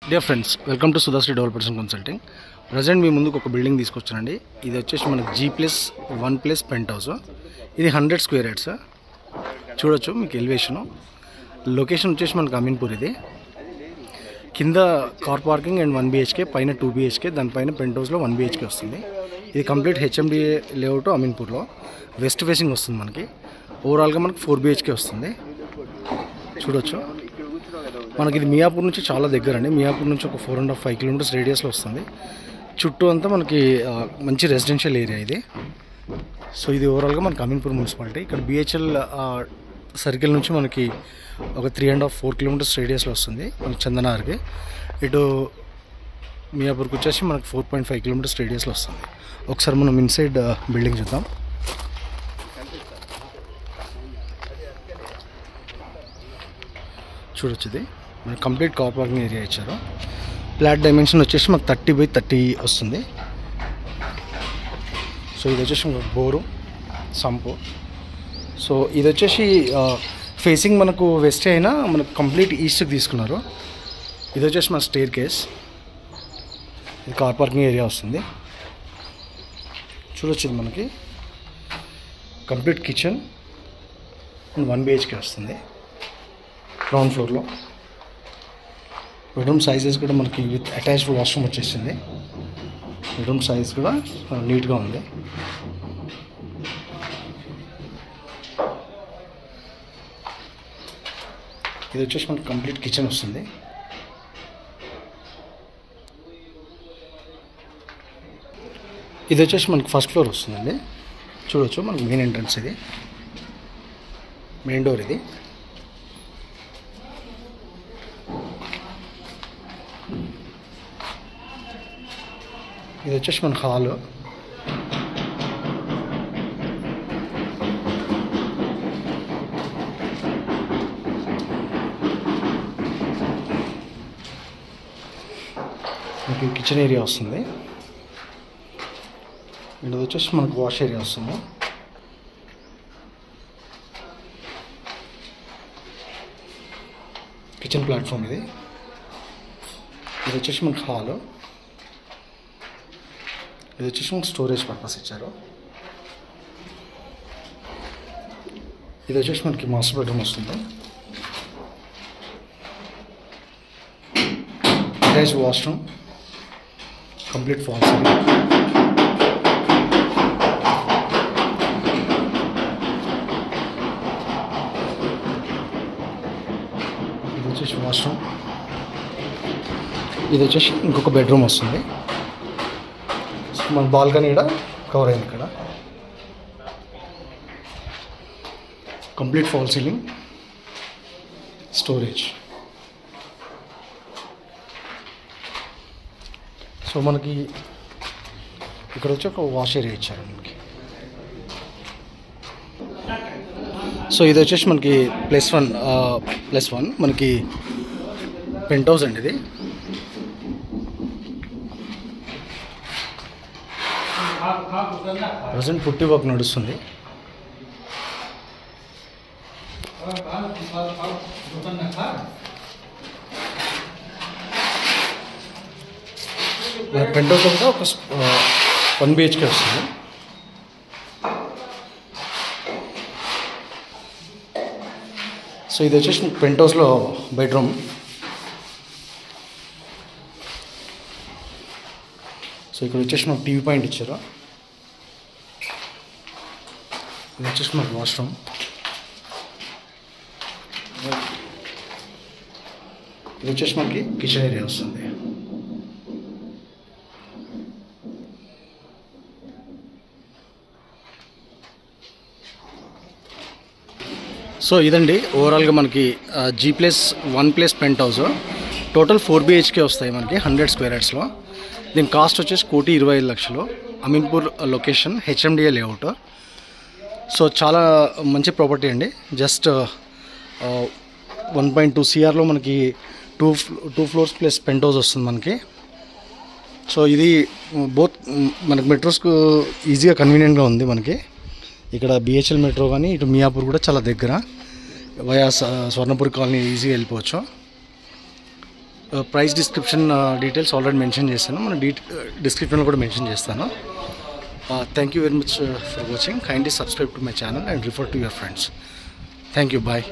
Dear friends, welcome to Sudhashri developers and consulting. Present మీ ముందుకు ఒక బిల్డింగ్ తీసుకొచ్చానండి. ఇది వచ్చేసి మనకి G+1+ పెంట్ హౌస్. ఇది 100 స్క్వేర్ యార్డ్స్. చూడొచ్చు మీకు ఎలివేషను. లొకేషన్ వచ్చేసి మనకి అమీన్పూర్. ఇది కింద కార్ పార్కింగ్ అండ్ 1 BHK, పైన 2 BHK, దానిపైన పెంట్ హౌస్లో 1 BHK వస్తుంది. ఇది కంప్లీట్ HMDA లేఅవుట్ అమీన్పూర్లో. వెస్ట్ ఫేసింగ్ వస్తుంది మనకి. ఓవరాల్గా మనకి 4 BHK వస్తుంది. చూడొచ్చు మనకి ఇది మియాపూర్ నుంచి చాలా దగ్గర అండి. మియాపూర్ నుంచి ఒక 4.5 కిలోమీటర్స్ రేడియస్లో వస్తుంది. చుట్టూ అంతా మనకి మంచి రెసిడెన్షియల్ ఏరియా ఇది. సో ఇది ఓవరాల్గా మనకి అమీన్పూర్ మున్సిపాలిటీ. ఇక్కడ BHL సర్కిల్ నుంచి మనకి ఒక 3.5-4 కిలోమీటర్స్ రేడియస్లో వస్తుంది మనకి చందనార్కి. ఇటు మియాపూర్కి వచ్చేసి మనకి 4.5 కిలోమీటర్స్ రేడియస్లో వస్తుంది. ఒకసారి మనం ఇన్సైడ్ బిల్డింగ్ చూద్దాం. చూడొచ్చు ఇది మనకి కంప్లీట్ కార్ పార్కింగ్ ఏరియా ఇచ్చారు. ఫ్లాట్ డైమెన్షన్ వచ్చేసి మాకు 30x30 వస్తుంది. సో ఇది వచ్చేసి బోరు సంపు. సో ఇది వచ్చేసి ఫేసింగ్ మనకు వెస్ట్ అయినా మనకు కంప్లీట్ ఈస్ట్కి తీసుకున్నారు. ఇది వచ్చేసి మన స్టేర్ కేస్. ఇది కార్ పార్కింగ్ ఏరియా వస్తుంది. చూడొచ్చు ఇది మనకి కంప్లీట్ కిచెన్ అండ్ 1 BHK వస్తుంది గ్రౌండ్ ఫ్లోర్లో. బెడ్రూమ్ సైజెస్ కూడా మనకి విత్ అటాచ్డ్ వాష్రూమ్ వచ్చేసింది. బెడ్రూమ్ సైజ్ కూడా నీట్గా ఉంది. ఇది వచ్చేసి మనకి కంప్లీట్ కిచెన్ వస్తుంది. ఇది వచ్చేసి మనకి ఫస్ట్ ఫ్లోర్ వస్తుందండి. చూడొచ్చు మనకి మెయిన్ ఎంట్రన్స్. ఇది మెయిన్ డోర్. ఇది ఇది వచ్చేసి మన హాలు. మనకి కిచెన్ ఏరియా వస్తుంది. ఇది వచ్చేసి మనకు వాష్ ఏరియా వస్తుంది. Kitchen platform. ఇది వచ్చేసి మనకు హాలు. ఇది వచ్చేసి మనకు స్టోరేజ్ పర్పస్ ఇచ్చారు. ఇది వచ్చేసి మనకి మాస్టర్ బెడ్రూమ్ వస్తుంది. Attached washroom, complete fall ceiling. ఇది వచ్చేసి వాష్రూమ్. ఇది వచ్చేసి ఇంకొక బెడ్రూమ్ వస్తుంది. మన బాల్కనీ కూడా కవర్ అయింది. ఇక్కడ complete fall ceiling, storage. So మనకి ఇక్కడ వచ్చి ఒక వాష్ ఏరియా ఇచ్చారు మనకి. సో ఇది వచ్చేసి మనకి +1 మనకి పెంట్ హౌస్ అండి. ఇది ప్రజెంట్ పుట్టి వర్క్ నడుస్తుంది. పెంట్ హౌస్ అంతా ఒక 1 BHK వస్తుంది. సో ఇది వచ్చేసి పెంట్ హౌస్లో బెడ్రూమ్. సో ఇక్కడ వచ్చేసి మనకు టీవీ పాయింట్ ఇచ్చారు. ఇది వచ్చేసి మనకు వాష్రూమ్. ఇది వచ్చేసి మనకి కిచెన్ ఏరియా వస్తుంది. సో ఇదండి ఓవరాల్గా మనకి G+1+ pent house. Total 4 BHK వస్తాయి మనకి 100 స్క్వేర్ యార్డ్స్లో. దీని కాస్ట్ వచ్చేసి 1,25,00,000. Ameenpur location, HMDA layout. So చాలా మంచి ప్రాపర్టీ అండి. జస్ట్ 1.2 CRలో మనకి 2 ఫ్లోర్స్ ప్లస్ పెంట్ హౌస్ వస్తుంది మనకి. సో ఇది బోత్ మనకి మెట్రోస్కు ఈజీగా కన్వీనియంట్గా ఉంది మనకి. ఇక్కడ BHL మెట్రో కానీ ఇటు మియాపూర్ కూడా చాలా దగ్గర. వయా స్వర్ణపూర్ కాలనీ ఈజీగా వెళ్ళిపోవచ్చు. ప్రైస్ డీటెయిల్స్ ఆల్రెడీ మెన్షన్ చేశాను, మన డిస్క్రిప్షన్లో కూడా మెన్షన్ చేస్తాను. Thank you very much for watching. Kindly subscribe to my channel and refer to your friends. Thank you. Bye.